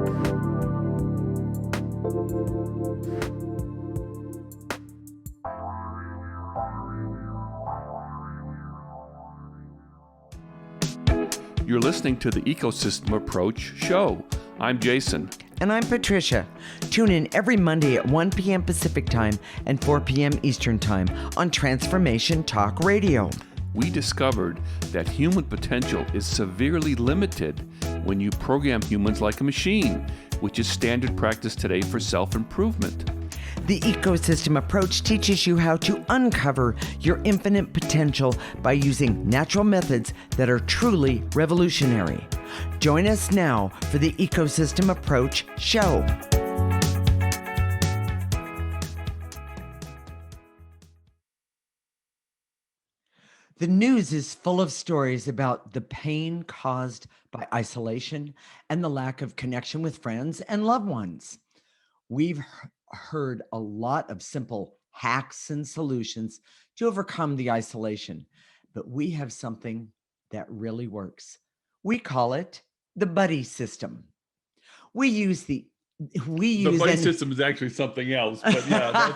You're listening to the Ecosystem Approach show. I'm Jason. And I'm Patricia. Tune in every Monday at 1 p.m. Pacific Time and 4 p.m. Eastern Time on Transformation Talk Radio. We discovered that human potential is severely limited when you program humans like a machine, which is standard practice today for self-improvement. The Ecosystem Approach teaches you how to uncover your infinite potential by using natural methods that are truly revolutionary. Join us now for the Ecosystem Approach show. The news is full of stories about the pain caused by isolation and the lack of connection with friends and loved ones. We've heard a lot of simple hacks and solutions to overcome the isolation, but we have something that really works. We call it the buddy system. The buddy system is actually something else, but yeah,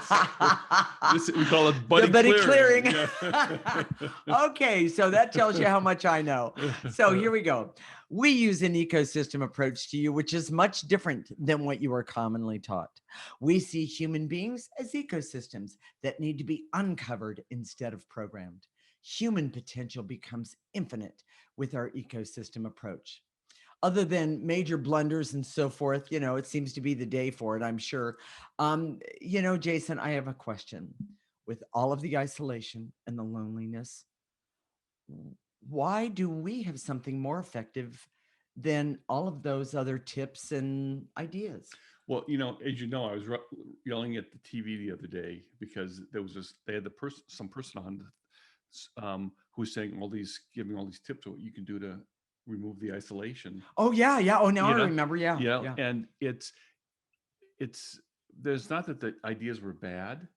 we call it buddy clearing. Yeah. Okay, so that tells you how much I know. So here we go. We use an ecosystem approach to you, which is much different than what you are commonly taught. We see human beings as ecosystems that need to be uncovered instead of programmed. Human potential becomes infinite with our ecosystem approach. Other than major blunders and so forth, it seems to be the day for it, I'm sure. Jason, I have a question. With all of the isolation and the loneliness, why do we have something more effective than all of those other tips and ideas? Well, as you know, I was yelling at the TV the other day because they had some person on who was saying giving all these tips of what you can do to remove the isolation. Oh yeah. Oh, now I remember. Yeah. And it's there's not that the ideas were bad.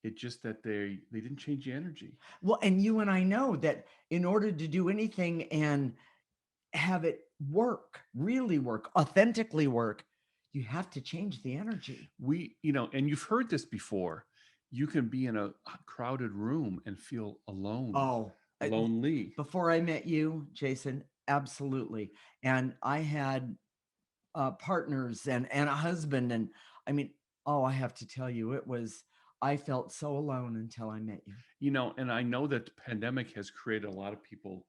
It's just that they didn't change the energy. Well, and you and I know that in order to do anything and have it work, really work, authentically work, you have to change the energy. And you've heard this before. You can be in a crowded room and feel alone. Lonely. Before I met you, Jason, absolutely. And I had partners and a husband. And I have to tell you, I felt so alone until I met you. And I know that the pandemic has created a lot of people,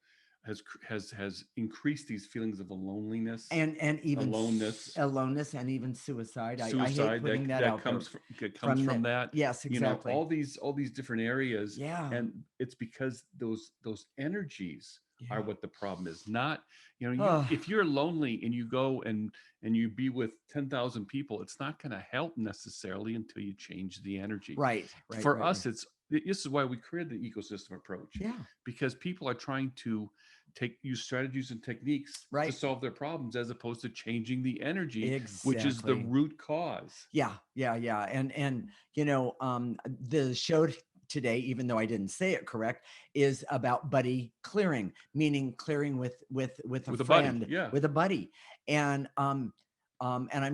has increased these feelings of loneliness and even aloneness and even suicide. I hate putting that out comes from that. Yes, exactly. All these different areas. Yeah. And it's because those energies are what the problem is. Not, if you're lonely and you go and you be with 10,000 people, it's not going to help necessarily until you change the energy. Right. For us, this is why we created the ecosystem approach. Yeah. Because people are trying to use strategies and techniques to solve their problems as opposed to changing the energy, which is the root cause. Yeah. And the show today, even though I didn't say it correct, is about buddy clearing, meaning clearing with a friend, with a buddy. And I'm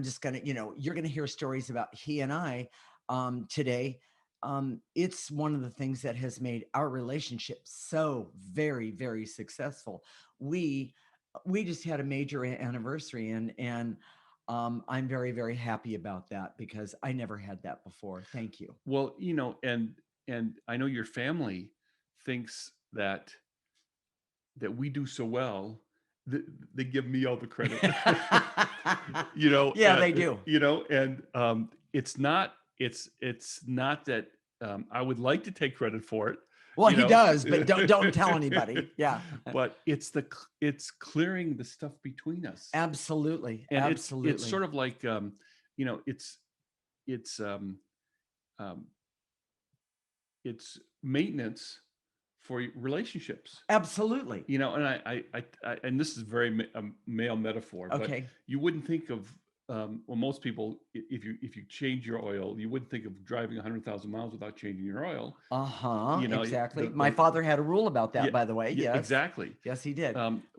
just gonna, you're gonna hear stories about he and I today. It's one of the things that has made our relationship so very, very successful. We just had a major anniversary, and I'm very, very happy about that because I never had that before. Thank you. Well, and I know your family thinks that we do so well. They give me all the credit. Yeah, they do. And it's not that I would like to take credit for it. Well, he does, but don't tell anybody. Yeah. But it's clearing the stuff between us. Absolutely. And absolutely. It's sort of like it's maintenance for relationships. Absolutely. And I and this is very male metaphor, but you wouldn't think of most people, if you change your oil, you wouldn't think of driving 100,000 miles without changing your oil. Exactly. My father had a rule about that, by the way. Yes. Exactly. Yes, he did.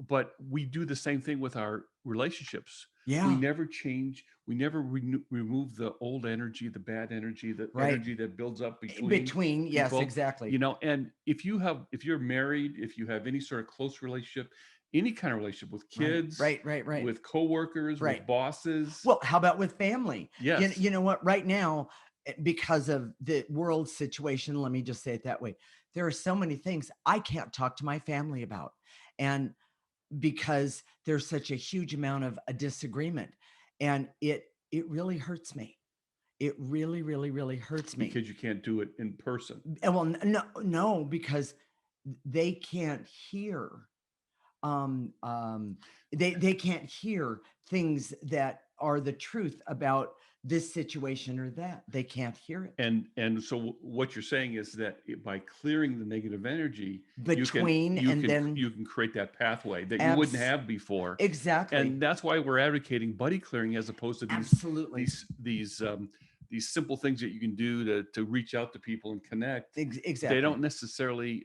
But we do the same thing with our relationships. We Yeah. never change. We never remove the old energy, the bad energy, the Right. energy that builds up between Between, yes, people. exactly. And if you're married, if you have any sort of close relationship, any kind of relationship with Right. kids, Right. Right. Right. with coworkers, Right. with bosses, Well, how about with family? yes, You know what? Right now, because of the world situation, let me just say it that way. There are so many things I can't talk to my family about. And because there's such a huge amount of a disagreement. And it really hurts me. It really, really, really hurts me. because you can't do it in person. And well, no, because they can't hear um, um, they can't hear things that are the truth about this situation or that. They can't hear it And so what you're saying is that by clearing the negative energy, between and then you can create that pathway that you wouldn't abs have before. exactly, And that's why we're advocating buddy clearing as opposed to absolutely, these simple things that you can do to reach out to people and connect. They exactly, don't necessarily,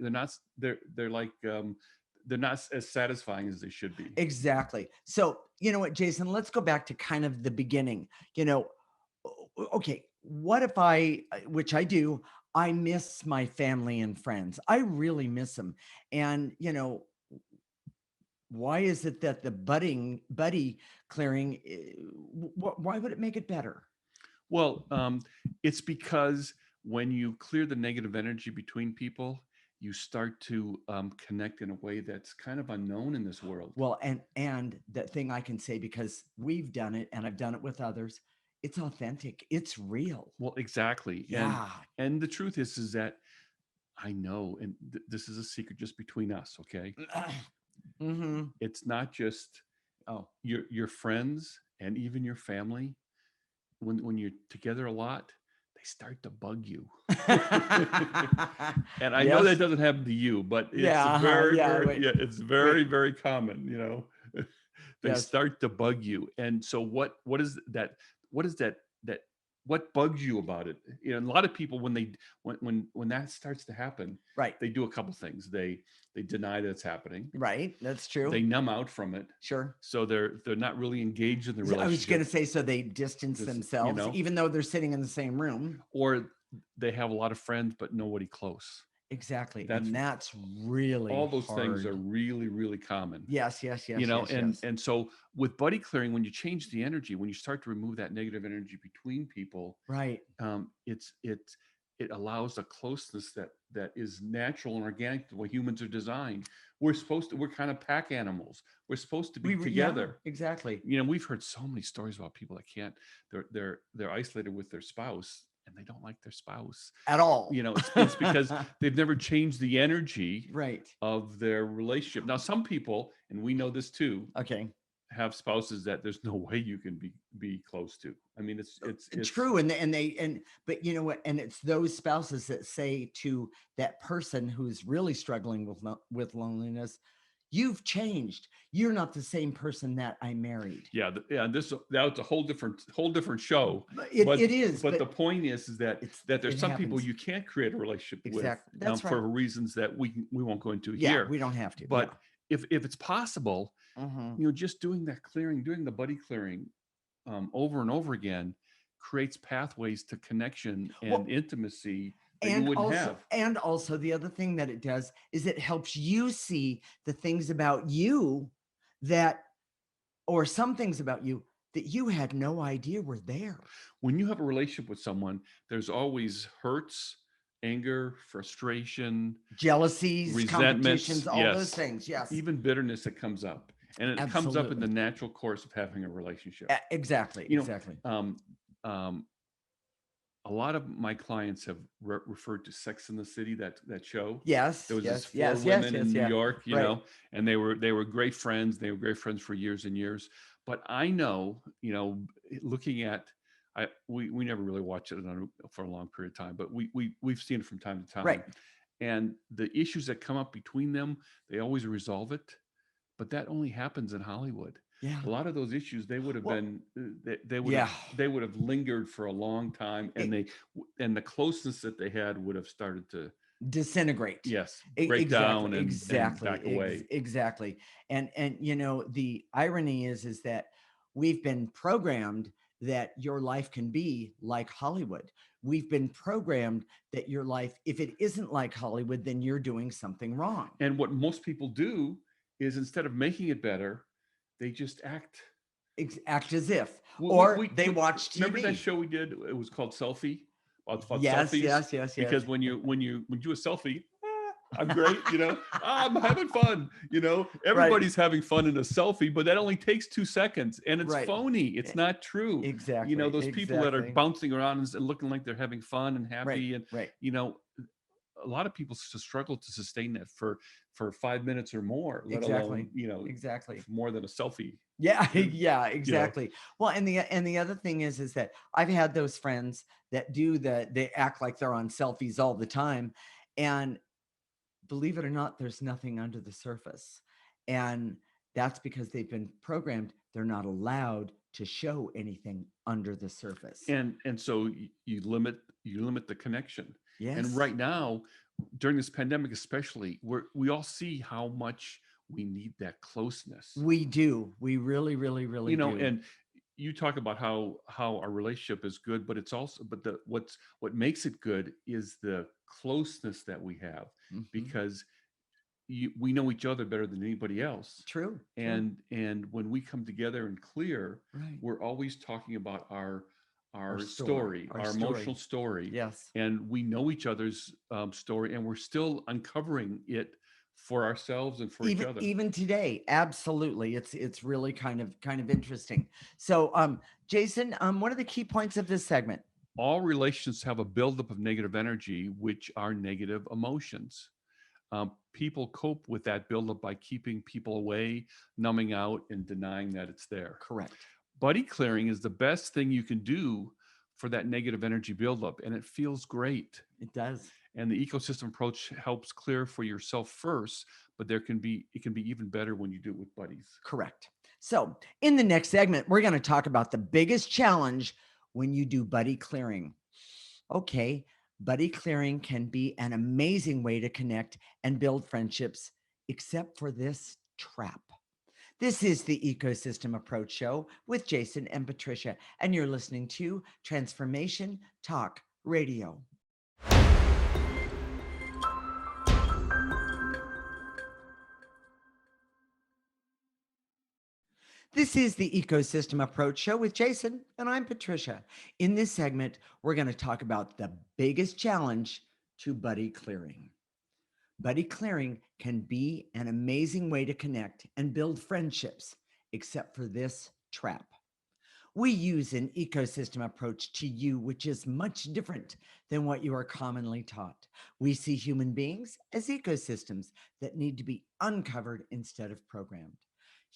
they're like they're not as satisfying as they should be. exactly. So you know what, Jason? Let's go back to kind of the beginning. You know, okay, what if which I do, I miss my family and friends. I really miss them. And, you know, why is it that the buddy clearing, why would it make it better? Well, it's because when you clear the negative energy between people, you start to connect in a way that's kind of unknown in this world. Well, and the thing I can say, because we've done it and I've done it with others, it's authentic. It's real. Well, exactly. Yeah. And the truth is that I know, and this is a secret just between us, okay? Mm-hmm. It's not just Oh. your friends and even your family. When you're together a lot, they start to bug you. And I know that Yes. doesn't happen to you, but it's Yeah. very, Yeah. very, Wait. yeah, it's very, Wait. very common, they Yes. start to bug you. And so what is that? What is that what bugs you about it? A lot of people when that starts to happen, Right. they do a couple things. They deny that it's happening. Right. That's They true. numb out from it. Sure. So they're not really engaged in the I was going relationship. to say, so they distance This, themselves, even though they're sitting in the same room. or they have a lot of friends but nobody close. Exactly. That's And that's really all those things are hard. really, really common. Yes. Yes. Yes. Yes. Yes. And so with buddy clearing, when you change the energy, when you start to remove that negative energy between people, Right. it allows a closeness that is natural and organic the way humans are designed. We're kind of pack animals. We're supposed to be Yeah, together. exactly. We've heard so many stories about people that can't, they're isolated with their spouse and they don't like their spouse. At all. It's because they've never changed the energy Right. of their relationship. Now, some people, and we know this too, Okay. have spouses that there's no way you can be close to. I mean, it's True. But you know what? And it's those spouses that say to that person who's really struggling with loneliness, you've changed. You're not the same person that I married. Yeah, that was a whole different show. It is. But the point is that there's it some people happens. you can't create a relationship Exactly. with, That's for right. reasons that we won't go into Yeah, here. we don't have to. But if it's possible, Mhm. just doing that clearing, doing the buddy clearing over and over again creates pathways to connection and intimacy that you wouldn't have. And also the other thing that it does is it helps you see the things about you that, or some things about you that you had no idea were there. When you have a relationship with someone, there's always hurts, anger, frustration, Jealousies, resentments, competitions, all those things. Yes. even bitterness that comes up. And it comes up in the natural course of having a relationship. Exactly. Exactly. A lot of my clients have referred to Sex in the City, that show. Yes. There was Yes. this four women in New York, Right. and they were great friends. They were great friends for years and years. But I know, looking at, we never really watched it for a long period of time, but we've seen it from time to time. Right. And the issues that come up between them, they always resolve it. But that only happens in Hollywood. Yeah. A lot of those issues, they would have been, they would have lingered for a long time, and the closeness that they had would have started to disintegrate. Yes, break down and back away. Exactly. And the irony is that We've been programmed that your life can be like Hollywood. We've been programmed that your life, if it isn't like Hollywood, then you're doing something wrong. And what most people do is instead of making it better, they just act. Act as if, We, or we, they we watch remember that TV. show we did? It was called Selfie. About Yes, selfies. yes, yes, yes. Because when you do a selfie, I'm great, I'm having fun, Right, everybody's having fun in a selfie, but that only takes 2 seconds and it's right. phony. It's not true. Exactly, Those people that are exactly. bouncing around and looking like they're having fun and Right, happy, and right. you know, a lot of people struggle to sustain that for 5 minutes or more, let alone Exactly, exactly. more than a selfie. Yeah, And, yeah, you know, exactly. Well, and the other thing is that I've had those friends that they act like they're on selfies all the time, and believe it or not, there's nothing under the surface. And that's because they've been programmed. They're not allowed to show anything under the surface. and so you limit the connection. And Yes, right now, during this pandemic especially, we all see how much we need that closeness. we do. We really, really, really do. And you talk about how our relationship is good, but it's also, but what makes it good is the closeness that we have, Mhm. because we know each other better than anybody else. True, true. And when we come together and clear, Right. we're always talking about our Our our story, story, our our story. emotional story, Yes. and we know each other's story, and we're still uncovering it for ourselves and for each Even other. even today, absolutely. It's really kind of interesting. So, Jason, what are the key points of this segment? All relations have a buildup of negative energy, which are negative emotions. People cope with that buildup by keeping people away, numbing out, and denying that it's there. Correct. Buddy clearing is the best thing you can do for that negative energy buildup, and it feels great. It does. And the ecosystem approach helps clear for yourself first, but it can be even better when you do it with buddies. Correct. So, in the next segment, we're going to talk about the biggest challenge when you do buddy clearing. Okay, buddy clearing can be an amazing way to connect and build friendships, except for this trap. This is the Ecosystem Approach Show with Jason and Patricia, and you're listening to Transformation Talk Radio. This is the Ecosystem Approach Show with Jason, and I'm Patricia. In this segment, we're going to talk about the biggest challenge to buddy clearing. Buddy clearing can be an amazing way to connect and build friendships, except for this trap. We use an ecosystem approach to you, which is much different than what you are commonly taught. We see human beings as ecosystems that need to be uncovered instead of programmed.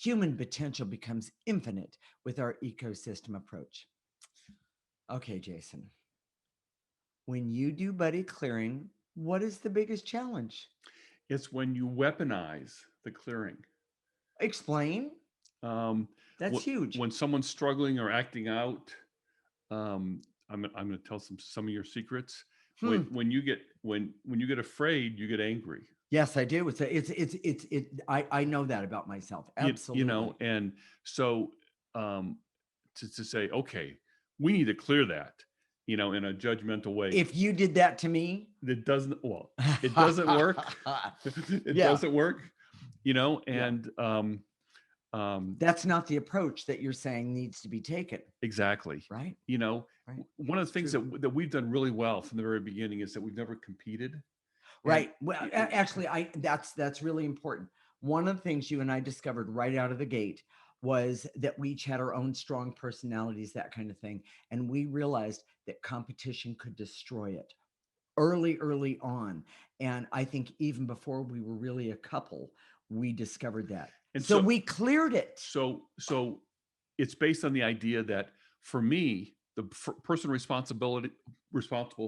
Human potential becomes infinite with our ecosystem approach. Okay, Jason, when you do buddy clearing, what is the biggest challenge? It's when you weaponize the clearing. Explain. Um, That's huge. when someone's struggling or acting out, I'm going to tell some of your secrets. Hmm. When you get afraid, you get angry. Yes, I do. I know that about myself. Absolutely. And so um, to say, okay, we need to clear that, in a judgmental way. If you did that to me, It doesn't, well, it doesn't work. It Yeah. doesn't work, Yeah. and That's not the approach that you're saying needs to be taken, exactly. right? Right. One of the things True. that we've done really well from the very beginning is that we've never competed. Right. Well, actually, that's really important. One of the things you and I discovered right out of the gate was that we each had our own strong personalities, that kind of thing, and we realized that competition could destroy it early on. And I think even before we were really a couple, we discovered that. And So we cleared it. So it's based on the idea that for me, the person responsible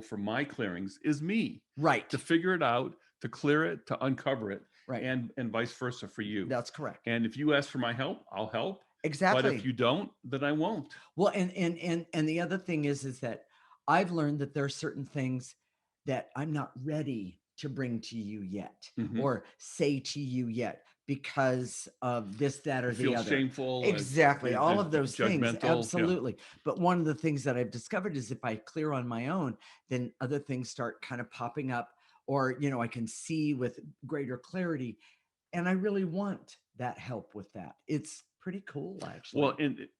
for my clearings is me, Right. to figure it out, to clear it, to uncover it, Right. and vice versa for you. That's correct. And if you ask for my help, I'll help. Exactly. But if you don't, then I won't. Well, and the other thing is that I've learned that there are certain things that I'm not ready to bring to you yet, Mhm. or say to you yet, because of this, that, I or the feel other. shameful Exactly. All of those things. judgmental. Yeah. Absolutely. But one of the things that I've discovered is if I clear on my own, then other things start kind of popping up, or, I can see with greater clarity. And I really want that help with that. It's pretty cool, actually. Well,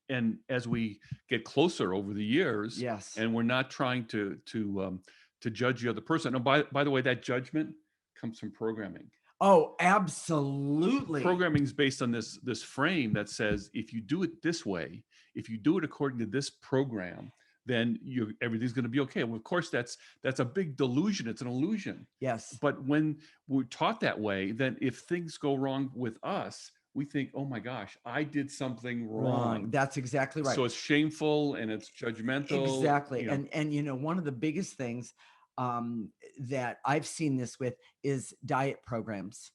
and as we get closer over the years, Yes. and we're not trying to judge the other person. And by the way, that judgment comes from programming. Oh, absolutely. Programming is based on this frame that says if you do it this way, if you do it according to this program, then everything's going to be okay. Well, of course, that's a big delusion. It's an illusion. Yes. But when we're taught that way, then if things go wrong with us, we think, oh my gosh, I did something wrong. That's exactly right. So it's shameful and it's judgmental. Exactly. And one of the biggest things that I've seen this with is diet programs.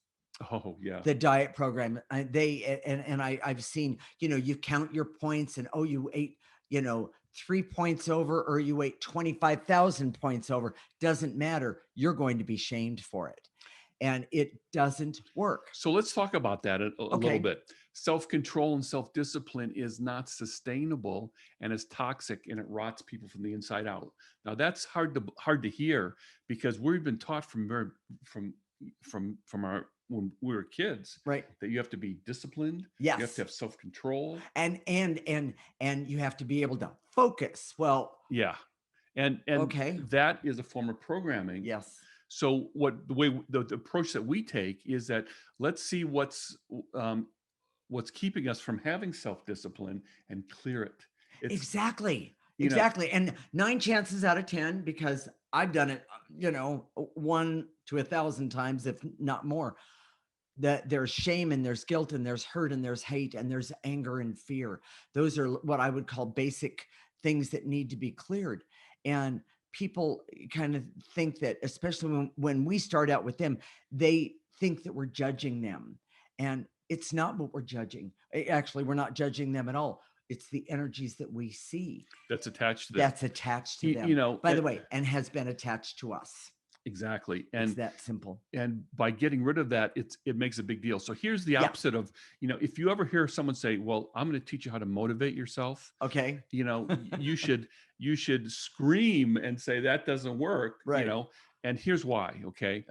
Oh yeah. The diet program, I've seen, you count your points, and you ate, 3 points over, or you ate 25,000 points over. Doesn't matter. You're going to be shamed for it. And it doesn't work. So let's talk about that a Okay. little bit. Self-control and self-discipline is not sustainable, and is toxic, and it rots people from the inside out. Now that's hard to hear, because we've been taught from our when we were kids, Right. that you have to be disciplined. Yes. You have to have self-control. And you have to be able to focus. Well, yeah. And okay. That is a form of programming. Yes. So the approach that we take is that let's see what's keeping us from having self-discipline and clear it. Exactly. And 9 chances out of 10, because I've done it, 1 to 1,000 times, if not more, that there's shame, and there's guilt, and there's hurt, and there's hate, and there's anger and fear. Those are what I would call basic things that need to be cleared. And people kind of think that, especially when we start out with them, they think that we're judging them. And it's not what we're judging. Actually, we're not judging them at all. It's the energies that we see that's attached to them. That's attached to them. By the way, and has been attached to us. Exactly. It's that simple. And by getting rid of that, it makes a big deal. So here's the opposite of, if you ever hear someone say, well, I'm going to teach you how to motivate yourself. Okay. You should scream and say that doesn't work. Right. And here's why. Okay.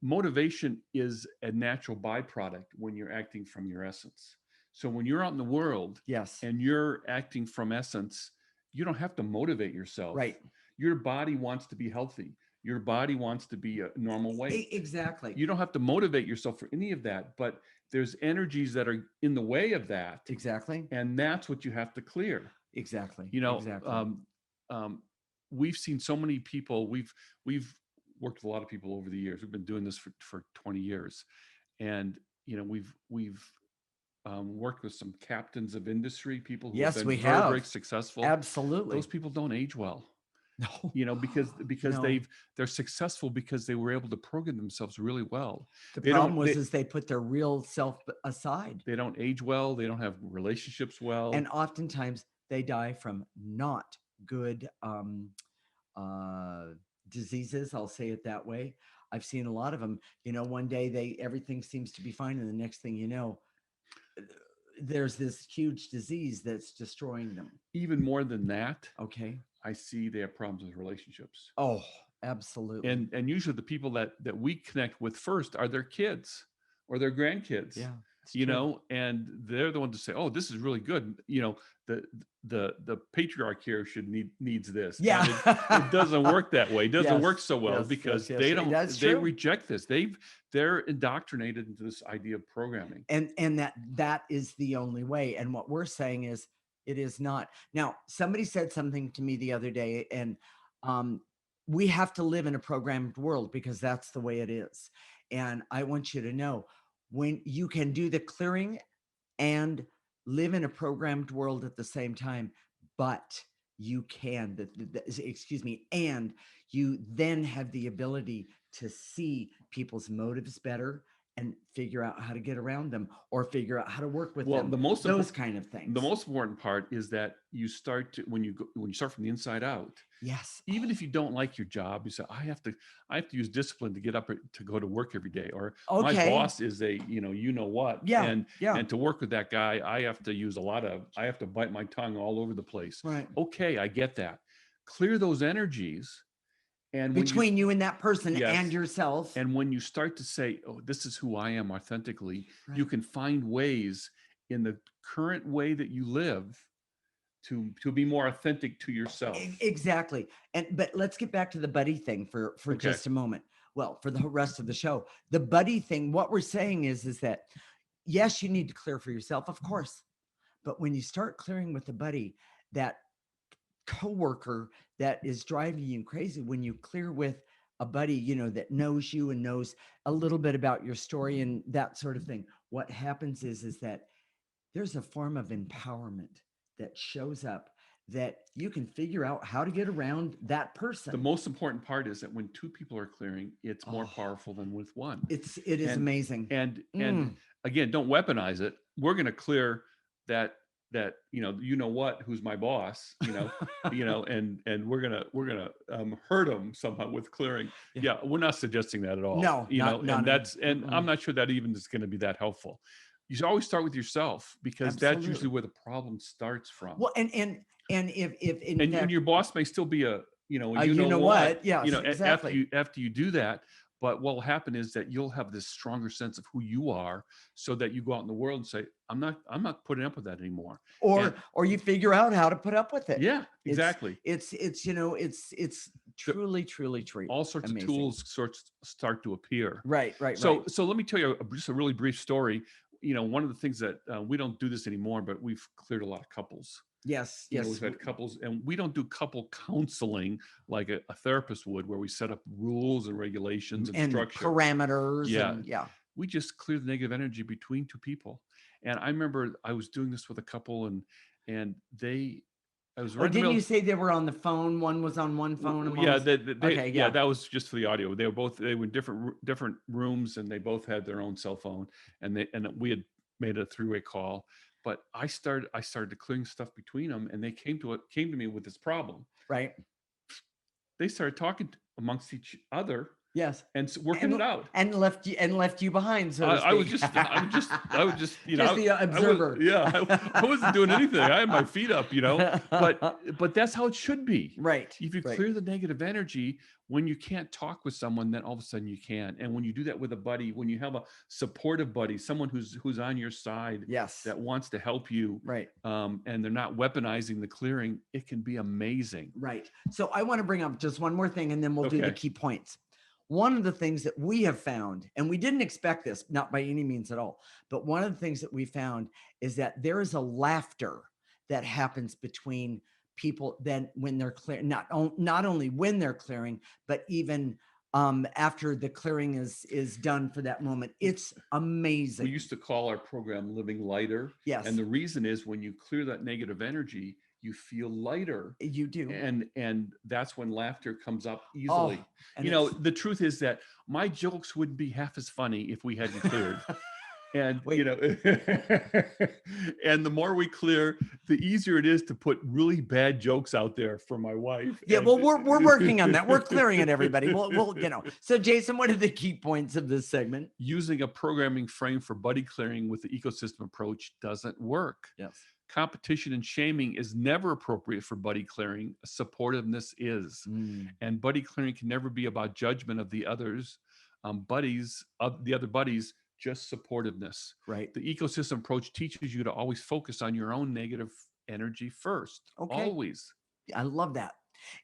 Motivation is a natural byproduct when you're acting from your essence. So when you're out in the world, yes, and you're acting from essence, you don't have to motivate yourself. Right. Your body wants to be healthy. Your body wants to be a normal weight. Exactly. You don't have to motivate yourself for any of that, but there's energies that are in the way of that. Exactly. And that's what you have to clear. Exactly. We've seen so many people. We've worked with a lot of people over the years. We've been doing this for 20 years, and we've worked with some captains of industry, people who have been very successful. Absolutely. Those people don't age well. No. Because they're successful because they were able to program themselves really well. The problem is they put their real self aside. They don't age well. They don't have relationships well. And oftentimes they die from not good diseases. I'll say it that way. I've seen a lot of them. One day everything seems to be fine, and the next thing you know, there's this huge disease that's destroying them. Even more than that. Okay. I see they have problems with relationships. Oh, absolutely. And usually the people that we connect with first are their kids or their grandkids. Yeah. And they're the ones to say, "Oh, this is really good." The patriarch here needs this. Yeah. It doesn't work that way. It doesn't work so well because they don't. They reject this. They're indoctrinated into this idea of programming. And that is the only way. And what we're saying is, it is not. Now, somebody said something to me the other day, and we have to live in a programmed world because that's the way it is. And I want you to know, when you can do the clearing and live in a programmed world at the same time, but you can, and you then have the ability to see people's motives better and figure out how to get around them or figure out how to work with Well, them. the most Those kind of things. the most important part is that you start to when you start from the inside out. Yes. Even if you don't like your job, you say, I have to use discipline to get up to go to work every day, or my Okay. boss is a what, Yeah. and Yeah. and to work with that guy, I have to bite my tongue all over the place. Right. Okay, I get that. Clear those energies, and Between you and that person Yes. and yourself. and when you start to say, oh, this is who I am authentically, you Right. can find ways in the current way that you live to be more authentic to yourself. Exactly. But let's get back to the buddy thing for Okay. just a moment. Well, for the rest of the show, the buddy thing, what we're saying is that yes, you need to clear for yourself, of course. But when you start clearing with a buddy, that coworker that is driving you crazy, when you clear with a buddy, that knows you and knows a little bit about your story and that sort of thing, what happens is that there's a form of empowerment that shows up that you can figure out how to get around that person. The most important part is that when two people are clearing, it's more powerful than with one. It is amazing. And again, don't weaponize it. We're going to clear that what, who's my boss, and we're gonna hurt him somehow with clearing. Yeah, we're not suggesting that at all. No, I'm not sure that even is going to be that helpful. You should always start with yourself, because that's usually where the problem starts from. Well, and if in fact, your boss may still be a what? Yeah, exactly. After you do that. But what will happen is that you'll have this stronger sense of who you are, so that you go out in the world and say, I'm not putting up with that anymore. Or you figure out how to put up with it. Yeah, exactly. It's truly true. All sorts of tools start to appear. Right. So let me tell you just a really brief story. One of the things that we don't do this anymore, but we've cleared a lot of couples. Yes. We've had couples, and we don't do couple counseling like a therapist would, where we set up rules and regulations and structure, parameters. Yeah. We just clear the negative energy between two people. And I remember I was doing this with a couple, and I was right. Didn't you say they were on the phone? One was on one phone. Yeah, that was just for the audio. They were in different rooms, and they both had their own cell phone, and we had made a three-way call. But I started clearing stuff between them, and they came to me with this problem. Right. They started talking amongst each other. Yes. And working it out. And left you behind. So I was just just the observer. I wasn't doing anything. I had my feet up, but that's how it should be. Right. If you clear the negative energy, when you can't talk with someone, then all of a sudden you can. And when you do that with a buddy, when you have a supportive buddy, someone who's on your side, yes, that wants to help you, right, and they're not weaponizing the clearing, it can be amazing. Right. So I want to bring up just one more thing, and then we'll do the key points. One of the things that we have found, and we didn't expect this, not by any means at all, but one of the things that we found is that there is a laughter that happens between people then when they're clear, not only when they're clearing, but even after the clearing is done for that moment. It's amazing. We used to call our program Living Lighter. Yes. And the reason is when you clear that negative energy, you feel lighter. You do. And that's when laughter comes up easily. The truth is that my jokes wouldn't be half as funny if we hadn't cleared. And, and the more we clear, the easier it is to put really bad jokes out there for my wife. Yeah, well, we're working on that. We're clearing it, everybody. We'll So, Jason, what are the key points of this segment? Using a programming frame for buddy clearing with the ecosystem approach doesn't work. Yes. Competition and shaming is never appropriate for buddy clearing. Supportiveness is. And buddy clearing can never be about judgment of the others, the other buddies, just supportiveness. Right. The ecosystem approach teaches you to always focus on your own negative energy first. Okay. Always. I love that.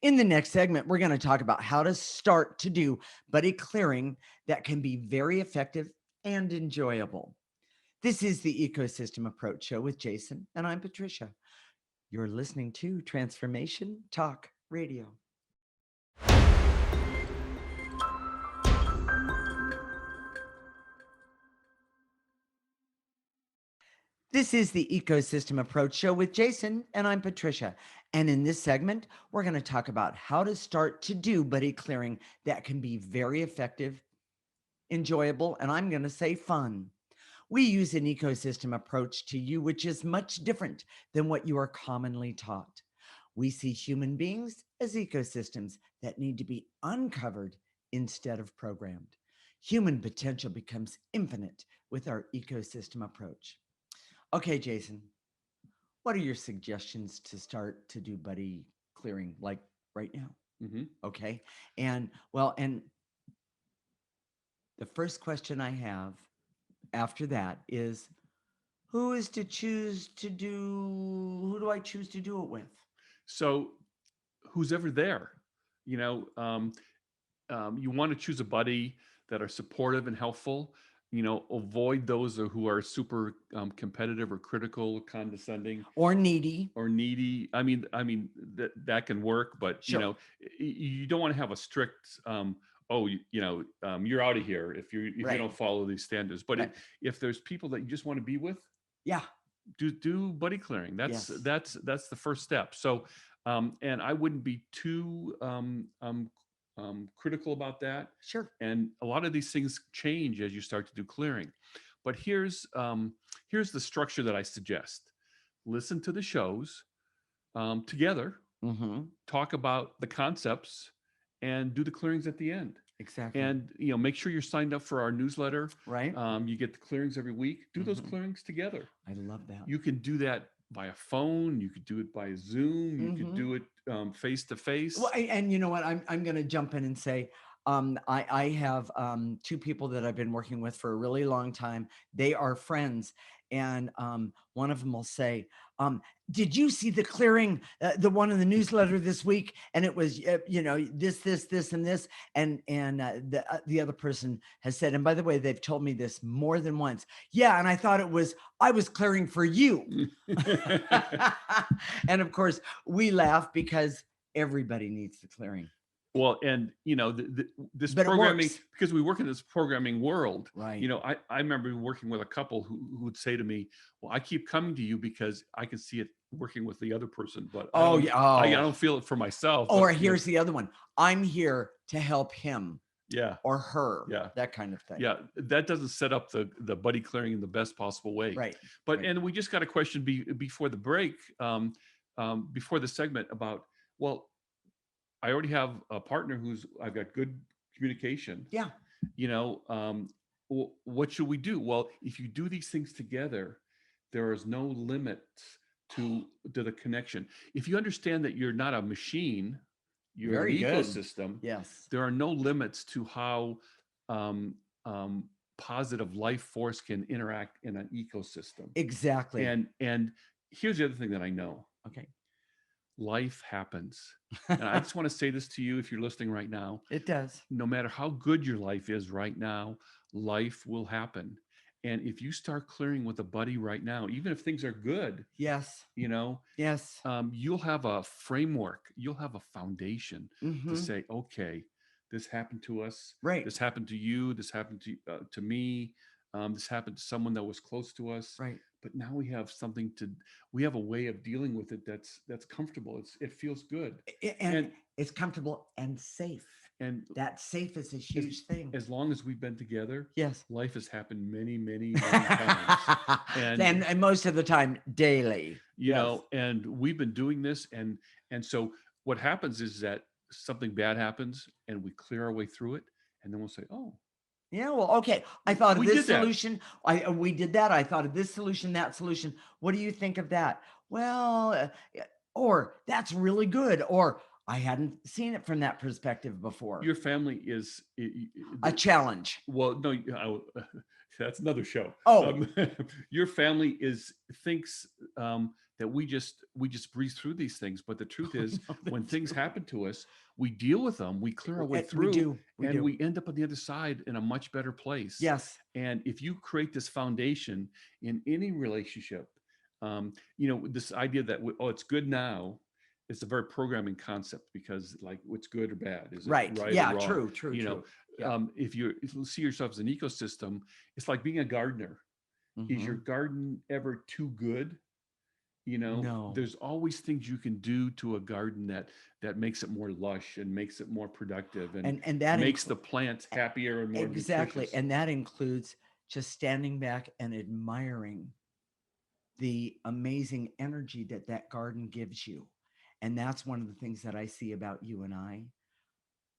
In the next segment, we're going to talk about how to start to do buddy clearing that can be very effective and enjoyable. This is the Ecosystem Approach Show with Jason, and I'm Patricia. You're listening to Transformation Talk Radio. This is the Ecosystem Approach Show with Jason, and I'm Patricia. And in this segment, we're going to talk about how to start to do buddy clearing that can be very effective enjoyable, and I'm going to say fun. We use an ecosystem approach to you, which is much different than what you are commonly taught. We see human beings as ecosystems that need to be uncovered instead of programmed. Human potential becomes infinite with our ecosystem approach. Okay, Jason, what are your suggestions to start to do buddy clearing like right now? Mm-hmm. Okay. And the first question I have after that is who do I choose to do it with? So who's ever there, you want to choose a buddy that are supportive and helpful. Avoid those who are super competitive or critical, condescending, Or needy. or needy. I mean that can work, but Sure. you don't want to have a strict. You're out of here if you Right. don't follow these standards. But Right. if there's people that you just want to be with, Yeah. do buddy clearing. That's Yes. that's the first step. So, and I wouldn't be too critical about that. Sure. And a lot of these things change as you start to do clearing. But here's the structure that I suggest. Listen to the shows together, Mm-hmm. talk about the concepts, and do the clearings at the end. Exactly. And make sure you're signed up for our newsletter. Right. You get the clearings every week. Do those Mhm. clearings together. I love that. You can do that via phone. You could do it by Zoom. You could Mhm. do it face to face. Well, and you know what? I'm going to jump in and say, I have two people that I've been working with for a really long time. They are friends, and one of them will say, "Did you see the clearing, the one in the newsletter this week?" And it was, this, and this, and the other person has said, and by the way, they've told me this more than once. Yeah, and I thought I was clearing for you. And of course, we laugh because everybody needs the clearing. Well, and this But it programming, works. because we work in this programming world. Right. I remember working with a couple who would say to me, "Well, I keep coming to you because I can see it working with the other person, but Oh, yeah. I Oh. don't feel it for myself." Or But, here's the other one. I'm here to help him yeah, or her. yeah, That kind of thing. yeah, that doesn't set up the buddy clearing in the best possible way. Right. But Right. and we just got a question before the break, before the segment about, well, I already have a partner I've got good communication. Yeah. What should we do? Well, if you do these things together, there is no limit to the connection. If you understand that you're not a machine, you're Very an good. ecosystem. Yes. There are no limits to how um, positive life force can interact in an ecosystem. Exactly. And here's the other thing that I know. Okay. Life happens. And I just want to say this to you, if you're listening right now. It does. No matter how good your life is right now, life will happen. And if you start clearing with a buddy right now, even if things are good, Yes. Yes. you'll have a framework, you'll have a foundation Mhm. to say, okay, this happened to us. Right. This happened to you. This happened to me. This happened to someone that was close to us. Right. But now we have a way of dealing with it that's comfortable. It feels good. And it's comfortable and safe. And that safe is a huge thing. As long as we've been together, yes, life has happened many, many, many times. And most of the time daily. And we've been doing this. And so what happens is that something bad happens and we clear our way through it. And then we'll say, oh, yeah, well, okay. I thought of this solution. We did that. I thought of this solution, that solution. What do you think of that? Well, or that's really good. Or I hadn't seen it from that perspective before. Your family is a challenge. Well, no, that's another show. Oh, your family thinks that we just breeze through these things, but the truth is, when things happen to us, we deal with them, we clear our way through, we end up on the other side in a much better place. Yes. And if you create this foundation in any relationship, this idea that it's good now. It's a very programming concept because, like, what's good or bad is right. Right? Yeah. Or wrong? True. Yeah. If you see yourself as an ecosystem, it's like being a gardener. Mm-hmm. Is your garden ever too good? No. there's always things you can do to a garden that makes it more lush and makes it more productive and And that makes the plants happier and more exactly. nutritious. And that includes just standing back and admiring the amazing energy that that garden gives you. And that's one of the things that I see about you and I.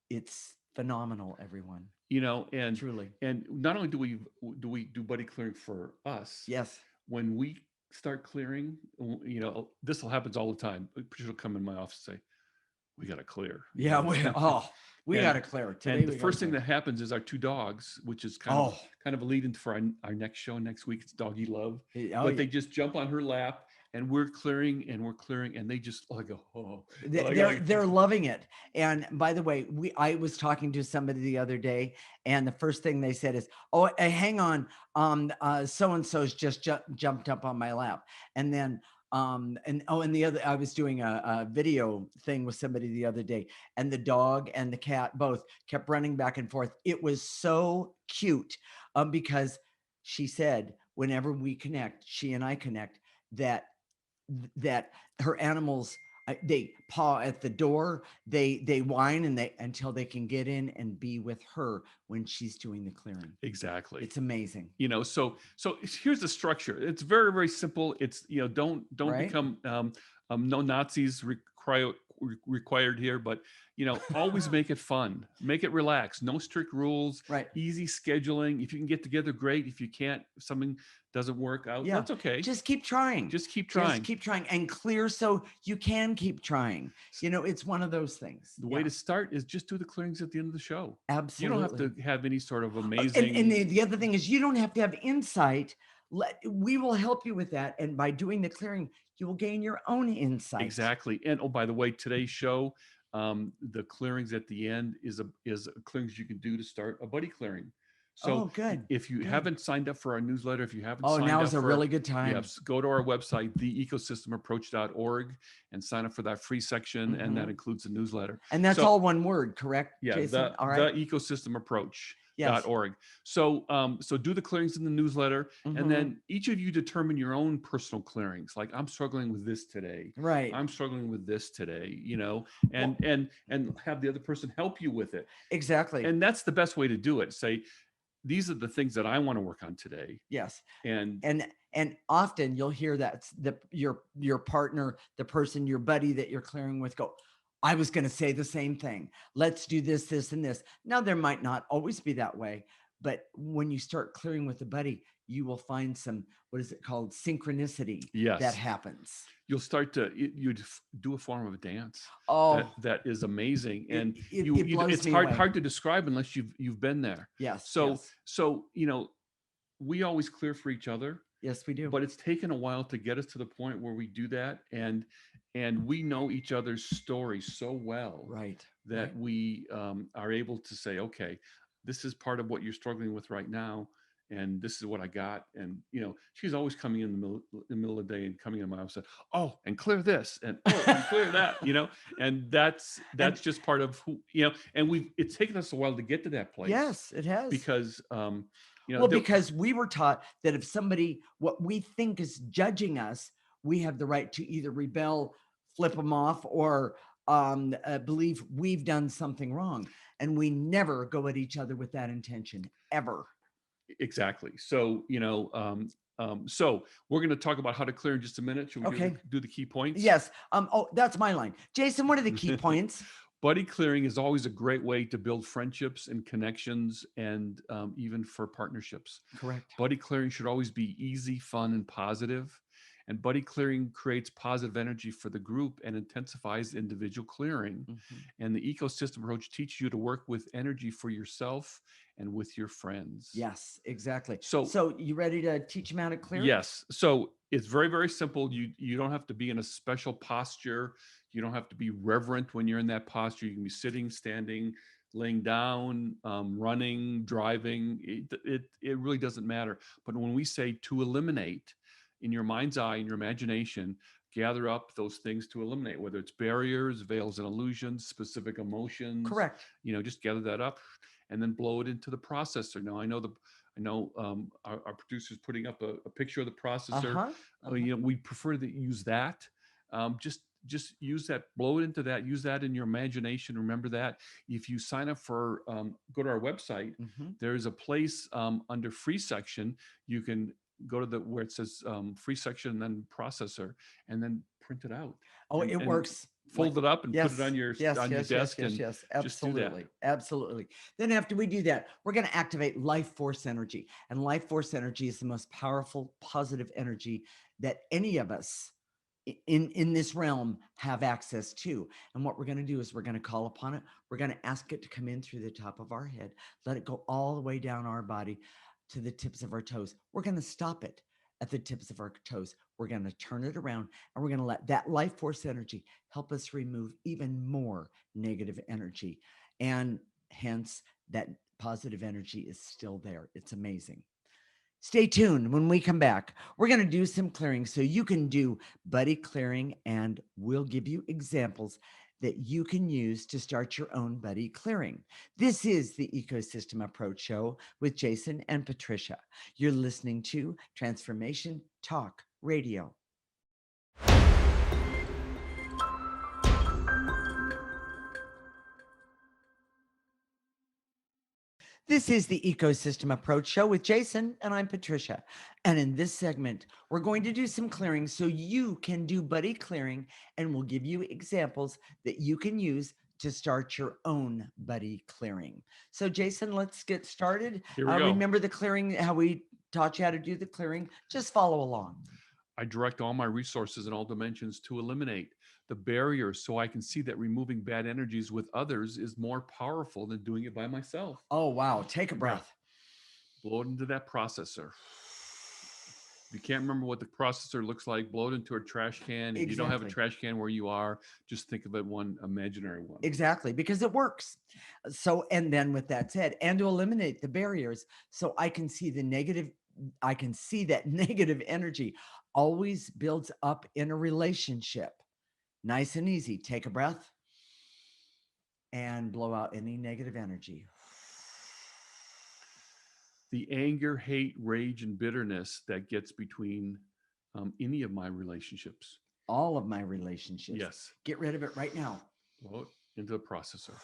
It's phenomenal, everyone. And Truly. not only do we do buddy clearing for us, Yes. when we start clearing, this will happens all the time. Patricia will come in my office and say, we got to clear, Yeah. We got and to clear today. and the We got to first thing clear. that happens is our two dogs, which is Oh, kind of a lead into for our next show next week. It's Doggy Love, oh but yeah. they just jump on her lap and we're clearing and they just like go, oh, They're loving it. And by the way, I was talking to somebody the other day, and the first thing they said is, "Oh, hang on, so and so's just jumped up on my lap," and then. And the other, I was doing a video thing with somebody the other day, and the dog and the cat both kept running back and forth. It was so cute, because she said, whenever we connect, she and I connect, that that her animals, they paw at the door, they whine, and they until they can get in and be with her when she's doing the clearing. exactly. It's amazing. So here's the structure. It's very, very simple. It's, don't Right. become no Nazis required here, but always make it fun, make it relaxed, no strict rules, Right. easy scheduling. If you can get together, great. If you can't, if something doesn't work out, Yeah. that's okay. Just keep trying. Just keep trying. Just keep trying and clear so you can keep trying. It's one of those things. The way to start is just do the clearings at the end of the show. Absolutely. You don't have to have any sort of And amazing. the other thing is, you don't have to have insight. We will help you with that. And by doing the clearing, you will gain your own insight. Exactly. And oh, by the way, today's show, the clearings at the end is clearings you can do to start a buddy clearing. So good. if you haven't signed up for our newsletter, if you haven't now signed is up a really good time. Yes, go to our website, theecosystemapproach.org, and sign up for that free section, and that includes the newsletter. And that's all one word, correct? Yeah, Jason? All right. The ecosystem approach. Yes. .org. So do the clearings in the newsletter, and then each of you determine your own personal clearings. Like, I'm struggling with this today. Right. I'm struggling with this today, and have the other person help you with it. Exactly. And that's the best way to do it. Say, these are the things that I want to work on today. Yes. And often you'll hear that your partner, the person, your buddy that you're clearing with, go, I was going to say the same thing. Let's do this, this, and this. Now, there might not always be that way, but when you start clearing with a buddy, you will find some, what is it called? Synchronicity. Yes. That happens. You'll start to, you do a form of a dance. Oh, that is amazing. And it blows it's me hard away. to describe unless you've been there. Yes. So, we always clear for each other. Yes, we do. But it's taken a while to get us to the point where we do that. And we know each other's story so well, right, that we are able to say, okay, this is part of what you're struggling with right now, and this is what I got. And she's always coming in the middle of the day and coming in my office and, oh, and clear this, and oh, and clear that, and that's just part of who, and it's taken us a while to get to that place. Yes, it has. Because because we were taught that if somebody, what we think is judging us, we have the right to either rebel, flip them off, or believe we've done something wrong. And we never go at each other with that intention, ever. Exactly. So, so we're going to talk about how to clear in just a minute. Should we do the key points? Yes. That's my line. Jason, what are the key points? Buddy clearing is always a great way to build friendships and connections, and even for partnerships. Correct. Buddy clearing should always be easy, fun, and positive. And buddy clearing creates positive energy for the group and intensifies individual clearing. And the ecosystem approach teaches you to work with energy for yourself and with your friends. Yes, exactly. So you ready to teach them how to clear? Yes. So it's very, very simple. You don't have to be in a special posture. You don't have to be reverent when you're in that posture. You can be sitting, standing, laying down, running, driving. It really doesn't matter. But when we say to eliminate, in your mind's eye, in your imagination, gather up those things to eliminate, whether it's barriers, veils and illusions, specific emotions. Correct. Just gather that up and then blow it into the processor. Now, I know I know our producer's putting up a picture of the processor. Uh-huh. Uh-huh. We prefer to use that. Just use that, blow it into that, use that in your imagination. Remember that. If you sign up for, go to our website, Mhm. there's a place under free section. You can go to the where it says free section and then processor, and then print it out Oh, it and works. Like, fold it up and put it yes, yes, on your yes, yes, desk yes, and yes. just do that. Absolutely. Absolutely. Then after we do that, we're going to activate life force energy. And life force energy is the most powerful, positive energy that any of us in this realm have access to. And what we're going to do is we're going to call upon it. We're going to ask it to come in through the top of our head, let it go all the way down our body to the tips of our toes. We're going to stop it at the tips of our toes. We're going to turn it around, and we're going to let that life force energy help us remove even more negative energy. And hence, that positive energy is still there. It's amazing. Stay tuned. When we come back, we're going to do some clearing so you can do buddy clearing, and we'll give you examples that you can use to start your own buddy clearing. This is the Ecosystem Approach Show with Jason and Patricia. You're listening to Transformation Talk Radio. This is the Ecosystem Approach Show with Jason, and I'm Patricia. And in this segment, we're going to do some clearing so you can do buddy clearing, and we'll give you examples that you can use to start your own buddy clearing. So, Jason, let's get started. Here we go. Remember the clearing, how we taught you how to do the clearing? Just follow along. I direct all my resources in all dimensions to eliminate the barriers so I can see that removing bad energies with others is more powerful than doing it by myself. Oh, wow. Take a breath. Blow it into that processor. If you can't remember what the processor looks like, blow it into a trash can. If you don't have a trash can where you are, just think of it one imaginary one. Exactly, because it works. So, and then with that said, and to eliminate the barriers so I can see the negative, I can see that negative energy always builds up in a relationship. Nice and easy. Take a breath and blow out any negative energy. The anger, hate, rage, and bitterness that gets between any of my relationships. All of my relationships. Yes. Get rid of it right now. Blow it into the processor.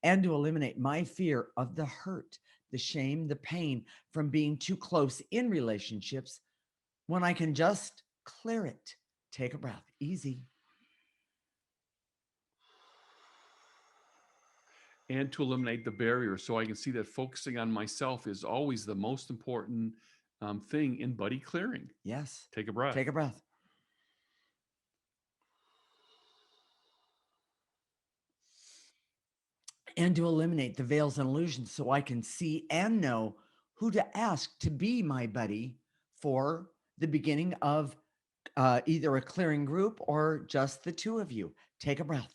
And to eliminate my fear of the hurt, the shame, the pain from being too close in relationships when I can just clear it. Take a breath. Easy. And to eliminate the barrier so I can see that focusing on myself is always the most important thing in buddy clearing. Yes. Take a breath. Take a breath. And to eliminate the veils and illusions so I can see and know who to ask to be my buddy for the beginning of either a clearing group or just the two of you. Take a breath.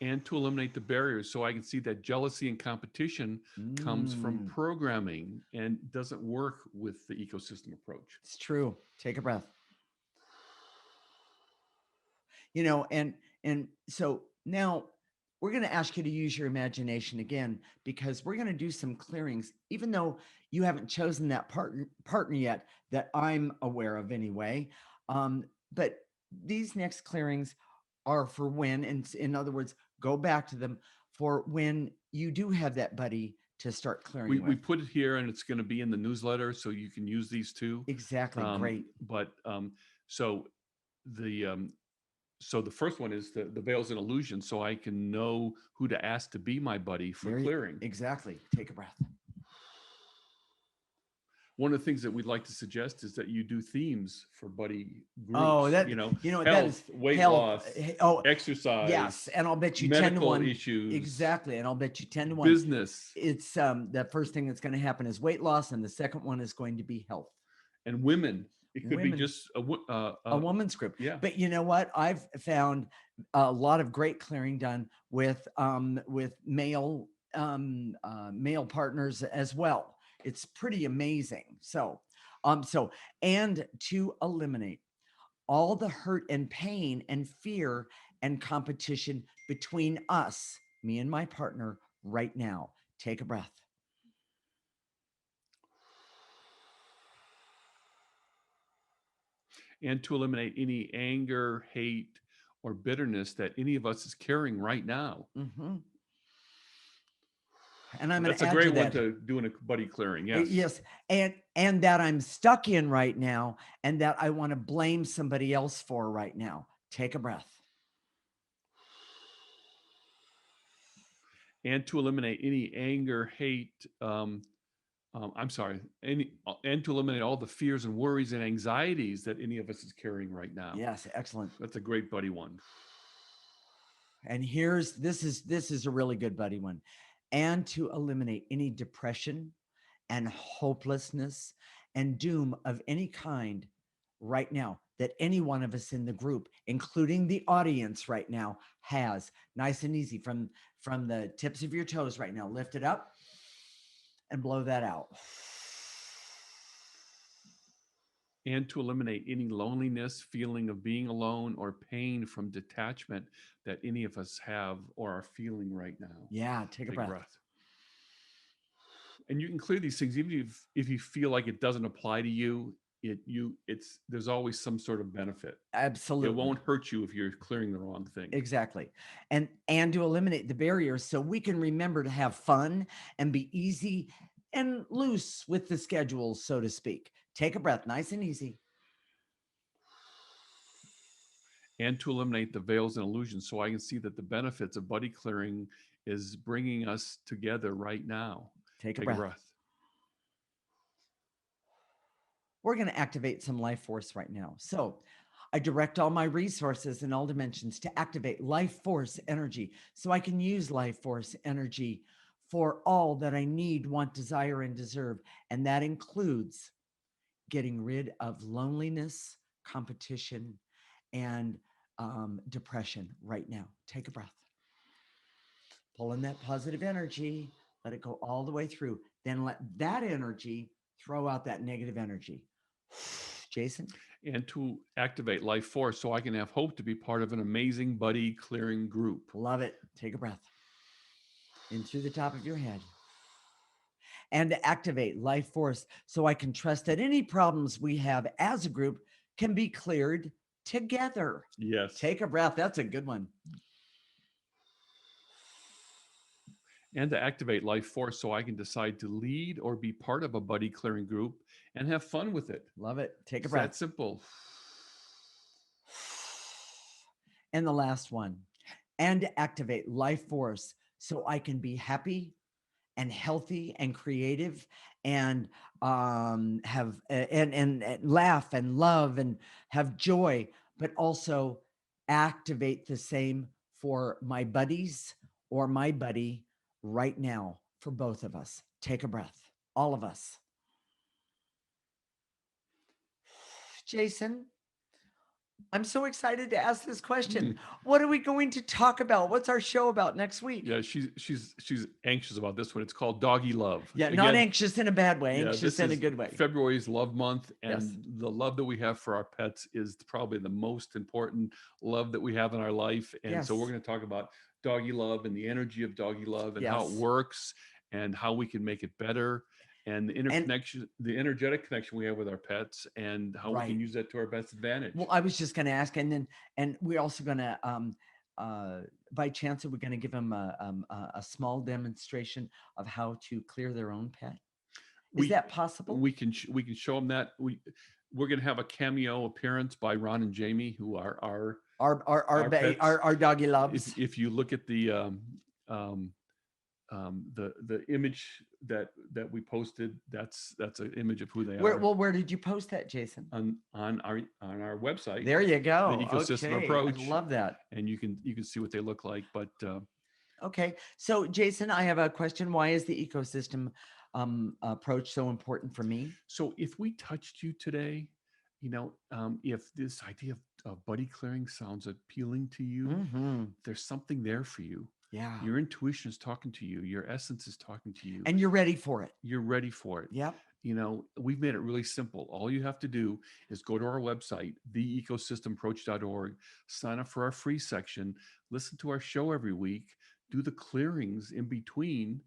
And to eliminate the barriers so I can see that jealousy and competition comes from programming and doesn't work with the ecosystem approach. It's true. Take a breath. You know, and so now we're going to ask you to use your imagination again, because we're going to do some clearings, even though you haven't chosen that partner yet that I'm aware of anyway. But these next clearings are for when, and in other words, go back to them for when you do have that buddy to start clearing. We put it here, and it's going to be in the newsletter, so you can use these too. Exactly. Great. But so the first one is the veils and illusions, so I can know who to ask to be my buddy for clearing. Exactly. Take a breath. One of the things that we'd like to suggest is that you do themes for buddy groups. Oh, that health, that is weight loss, exercise. Yes, and I'll bet you medical 10 to 1 issues. Exactly, and I'll bet you 10 to 1. Business. It's the first thing that's going to happen is weight loss, and the second one is going to be health. And women. It could be just a woman's group. Yeah. But you know what? I've found a lot of great clearing done with male partners as well. It's pretty amazing. So and to eliminate all the hurt and pain and fear and competition between us, me and my partner right now. Take a breath. And to eliminate any anger, hate, or bitterness that any of us is carrying right now. Mm-hmm. And I'm going That's to a add to great one that. to do in a buddy clearing. Yes. Yes, and that I'm stuck in right now, and that I want to blame somebody else for right now. Take a breath. And to eliminate any anger, hate, I'm sorry, and to eliminate all the fears and worries and anxieties that any of us is carrying right now. Yes, excellent. That's a great buddy one. And this is a really good buddy one. And to eliminate any depression and hopelessness and doom of any kind right now that any one of us in the group, including the audience right now, has. Nice and easy from the tips of your toes right now. Lift it up and blow that out. And to eliminate any loneliness, feeling of being alone, or pain from detachment that any of us have or are feeling right now. Yeah, take a breath. And you can clear these things even if you feel like it doesn't apply to you. There's always some sort of benefit. Absolutely. It won't hurt you if you're clearing the wrong thing. Exactly. And to eliminate the barriers so we can remember to have fun and be easy and loose with the schedule, so to speak. Take a breath, nice and easy. And to eliminate the veils and illusions so I can see that the benefits of buddy clearing is bringing us together right now. Take a breath. We're going to activate some life force right now. So I direct all my resources in all dimensions to activate life force energy so I can use life force energy for all that I need, want, desire, and deserve. And that includes getting rid of loneliness, competition, and depression right now. Take a breath. Pull in that positive energy. Let it go all the way through. Then let that energy throw out that negative energy. Jason? And to activate life force so I can have hope to be part of an amazing buddy clearing group. Love it. Take a breath in through the top of your head. And to activate life force so I can trust that any problems we have as a group can be cleared together. Yes. Take a breath. That's a good one. And to activate life force so I can decide to lead or be part of a buddy clearing group and have fun with it. Love it. Take a breath. That's simple. And the last one. And to activate life force so I can be happy and healthy and creative and have and laugh and love and have joy, but also activate the same for my buddies or my buddy right now for both of us. Take a breath, all of us. Jason, I'm so excited to ask this question. What are we going to talk about? What's our show about next week? Yeah, she's anxious about this one. It's called Doggy Love. Yeah, again, not anxious in a bad way, anxious in a good way. February's Love Month, and the love that we have for our pets is probably the most important love that we have in our life. And so we're going to talk about doggy love and the energy of doggy love and how it works and how we can make it better. And the interconnection, the energetic connection we have with our pets, and how we can use that to our best advantage. Well, I was just going to ask, and we're also going to, by chance, are we going to give them a small demonstration of how to clear their own pet? Is that possible? We can show them that. We're going to have a cameo appearance by Ron and Jamie, who are our doggy loves. If you look at the image that we posted, that's an image of who they are. Well, where did you post that, Jason? On our website. There you go. The ecosystem approach. I love that. And you can see what they look like. But okay, so Jason, I have a question. Why is the ecosystem approach so important for me? So if we touched you today, if this idea of buddy clearing sounds appealing to you, there's something there for you. Yeah. Your intuition is talking to you. Your essence is talking to you. And you're ready for it. You're ready for it. Yep. We've made it really simple. All you have to do is go to our website, theecosystemapproach.org, sign up for our free section, listen to our show every week, do the clearings in between,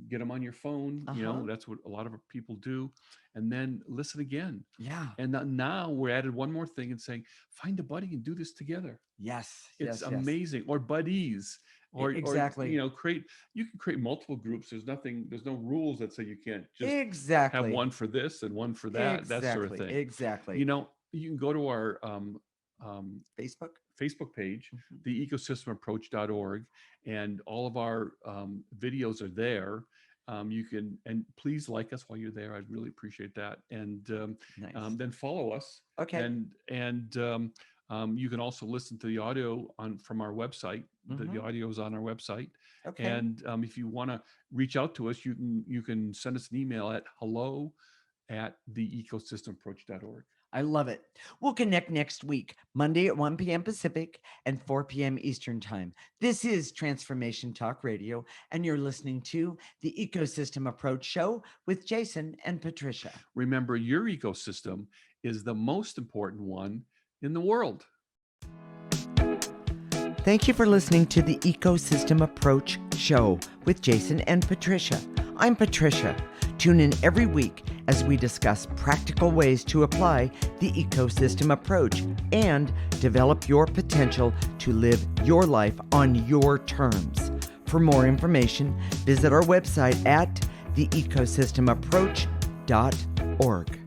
get them on your phone. That's what a lot of people do. And then listen again. Yeah. And now we're added one more thing and saying, find a buddy and do this together. Yes. It's amazing. Or buddies. Or exactly. you can create multiple groups. There's no rules that say you can't just exactly have one for this and one for that, that sort of thing. Exactly. You can go to our Facebook page, theecosystemapproach.org, and all of our videos are there. You can, and please like us while you're there. I'd really appreciate that. And nice. Then follow us. Okay. And you can also listen to the audio from our website. The audio is on our website. Okay. And if you want to reach out to us, you can send us an email at hello@theecosystemapproach.org. I love it. We'll connect next week, Monday at 1 p.m. Pacific and 4 p.m. Eastern Time. This is Transformation Talk Radio, and you're listening to the Ecosystem Approach Show with Jason and Patricia. Remember, your ecosystem is the most important one in the world. Thank you for listening to the Ecosystem Approach Show with Jason and Patricia. I'm Patricia. Tune in every week as we discuss practical ways to apply the ecosystem approach and develop your potential to live your life on your terms. For more information, visit our website at theecosystemapproach.org.